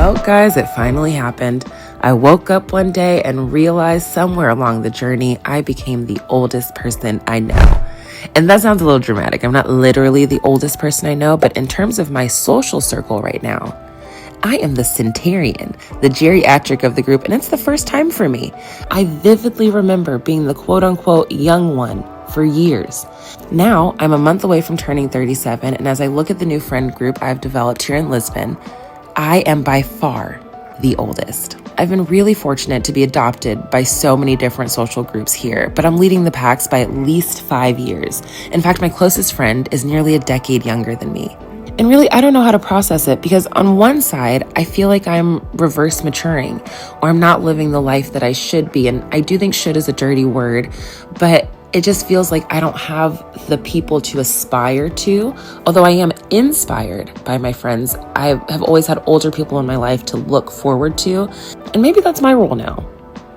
Well, guys, it finally happened. I woke up one day and realized somewhere along the journey, I became the oldest person I know. And that sounds a little dramatic. I'm not literally the oldest person I know, but in terms of my social circle right now, I am the centenarian, the geriatric of the group, and it's the first time for me. I vividly remember being the quote-unquote young one for years. Now, I'm a month away from turning 37, and as I look at the new friend group I've developed here in Lisbon, I am by far the oldest. I've been really fortunate to be adopted by so many different social groups here, but I'm leading the packs by at least 5 years. In fact, my closest friend is nearly a decade younger than me. And really, I don't know how to process it because on one side, I feel like I'm reverse maturing or I'm not living the life that I should be. And I do think should is a dirty word, but it just feels like I don't have the people to aspire to, although I am inspired by my friends. I have always had older people in my life to look forward to, and maybe that's my role now,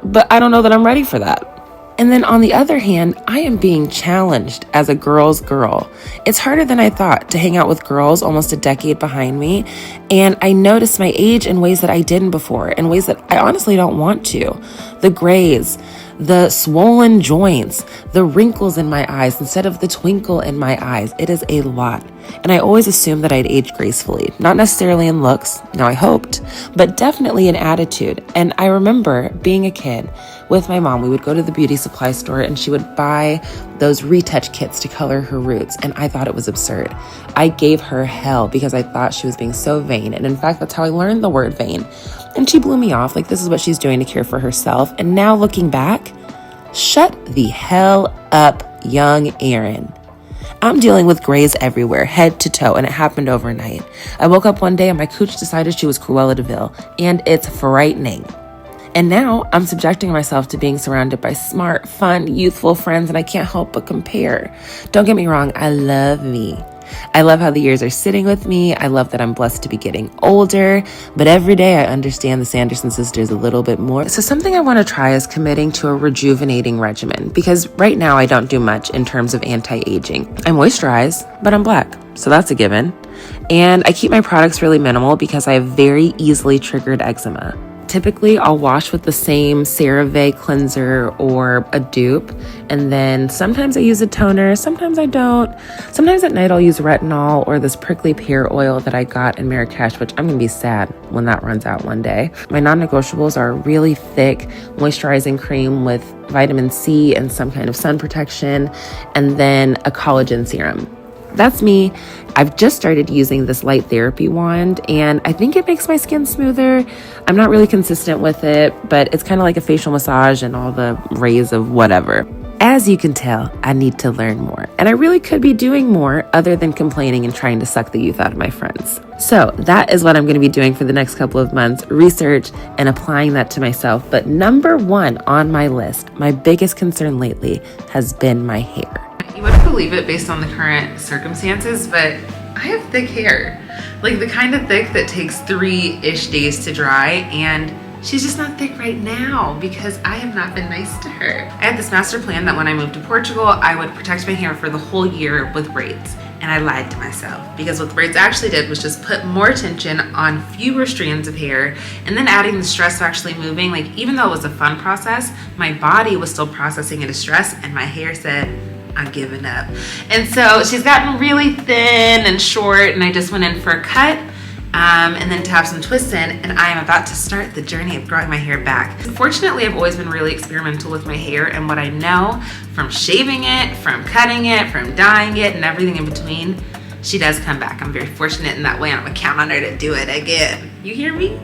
but I don't know that I'm ready for that. And then on the other hand, I am being challenged as a girl's girl. It's harder than I thought to hang out with girls almost a decade behind me. And I notice my age in ways that I didn't before, in ways that I honestly don't want to. The grays, the swollen joints, the wrinkles in my eyes instead of the twinkle in my eyes. It is a lot. And I always assumed that I'd age gracefully, not necessarily in looks, now I hoped, but definitely in attitude. And I remember being a kid with my mom, we would go to the beauty supply store and she would buy those retouch kits to color her roots. And I thought it was absurd. I gave her hell because I thought she was being so vain. And in fact, that's how I learned the word vain. And she blew me off. Like, this is what she's doing to care for herself. And now looking back, shut the hell up, young Erin. I'm dealing with grays everywhere, head to toe, and it happened overnight. I woke up one day and my cooch decided she was Cruella de Vil, and it's frightening. And now I'm subjecting myself to being surrounded by smart, fun, youthful friends, and I can't help but compare. Don't get me wrong, I love me. I love how the years are sitting with me. I love that I'm blessed to be getting older, but every day I understand the Sanderson sisters a little bit more. So something I want to try is committing to a rejuvenating regimen, because right now I don't do much in terms of anti-aging. I moisturize, but I'm black, so that's a given. And I keep my products really minimal because I have very easily triggered eczema. Typically, I'll wash with the same CeraVe cleanser or a dupe, and then sometimes I use a toner, sometimes I don't. Sometimes at night I'll use retinol or this prickly pear oil that I got in Marrakesh, which I'm gonna be sad when that runs out one day. My non-negotiables are a really thick moisturizing cream with vitamin C and some kind of sun protection, and then a collagen serum. That's me. I've just started using this light therapy wand and I think it makes my skin smoother. I'm not really consistent with it, but it's kind of like a facial massage and all the rays of whatever. As you can tell, I need to learn more, and I really could be doing more other than complaining and trying to suck the youth out of my friends. So that is what I'm going to be doing for the next couple of months, research and applying that to myself. But number one on my list, my biggest concern lately has been my hair. You wouldn't believe it based on the current circumstances, but I have thick hair. Like the kind of thick that takes 3-ish days to dry, and she's just not thick right now because I have not been nice to her. I had this master plan that when I moved to Portugal, I would protect my hair for the whole year with braids. And I lied to myself because what the braids actually did was just put more tension on fewer strands of hair, and then adding the stress of actually moving. Like, even though it was a fun process, my body was still processing into stress and my hair said, I'm giving up. And so she's gotten really thin and short, and I just went in for a cut and then to have some twists in, and I am about to start the journey of growing my hair back. Fortunately, I've always been really experimental with my hair, and what I know from shaving it, from cutting it, from dyeing it, and everything in between, she does come back. I'm very fortunate in that way, and I'm gonna count on her to do it again. You hear me?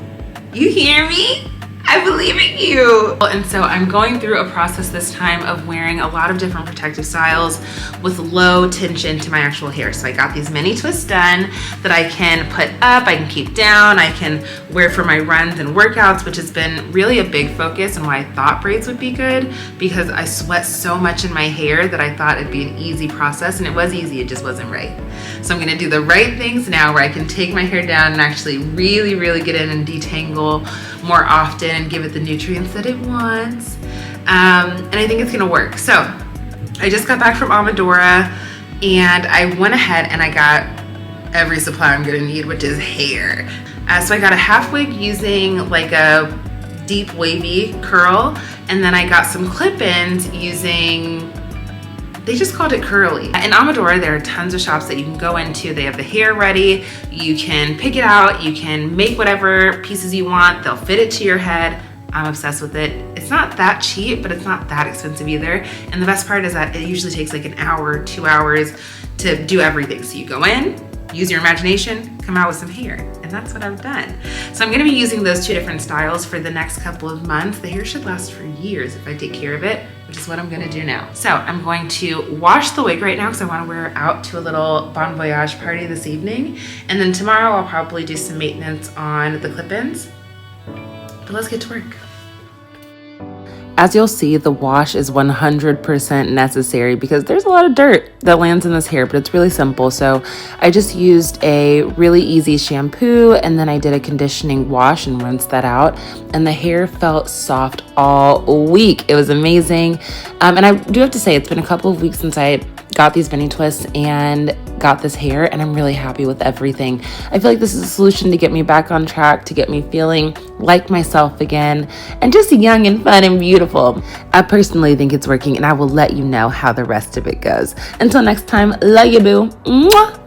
You hear me? I believe in you. And so I'm going through a process this time of wearing a lot of different protective styles with low tension to my actual hair. So I got these mini twists done that I can put up, I can keep down, I can wear for my runs and workouts, which has been really a big focus and why I thought braids would be good, because I sweat so much in my hair that I thought it'd be an easy process, and it was easy, it just wasn't right. So I'm gonna do the right things now where I can take my hair down and actually really, really get in and detangle more often and give it the nutrients that it wants. And I think it's gonna work. So I just got back from Amadora and I went ahead and I got every supply I'm gonna need, which is hair. So I got a half wig using like a deep wavy curl, and then I got some clip-ins using, they just called it curly. In Amador, there are tons of shops that you can go into. They have the hair ready. You can pick it out. You can make whatever pieces you want. They'll fit it to your head. I'm obsessed with it. It's not that cheap, but it's not that expensive either. And the best part is that it usually takes like an hour, 2 hours to do everything. So you go in, use your imagination, come out with some hair. And that's what I've done. So I'm gonna be using those 2 different styles for the next couple of months. The hair should last for years if I take care of it, which is what I'm gonna do now. So I'm going to wash the wig right now because I wanna wear it out to a little bon voyage party this evening. And then tomorrow I'll probably do some maintenance on the clip-ins. But let's get to work. As you'll see, the wash is 100% necessary because there's a lot of dirt that lands in this hair, but it's really simple. So I just used a really easy shampoo, and then I did a conditioning wash and rinsed that out. And the hair felt soft all week. It was amazing. And I do have to say, it's been a couple of weeks since I got these mini twists and got this hair, and I'm really happy with everything. I feel like this is a solution to get me back on track, to get me feeling like myself again, and just young and fun and beautiful. I personally think it's working, and I will let you know how the rest of it goes. Until next time, love you, boo. Mwah!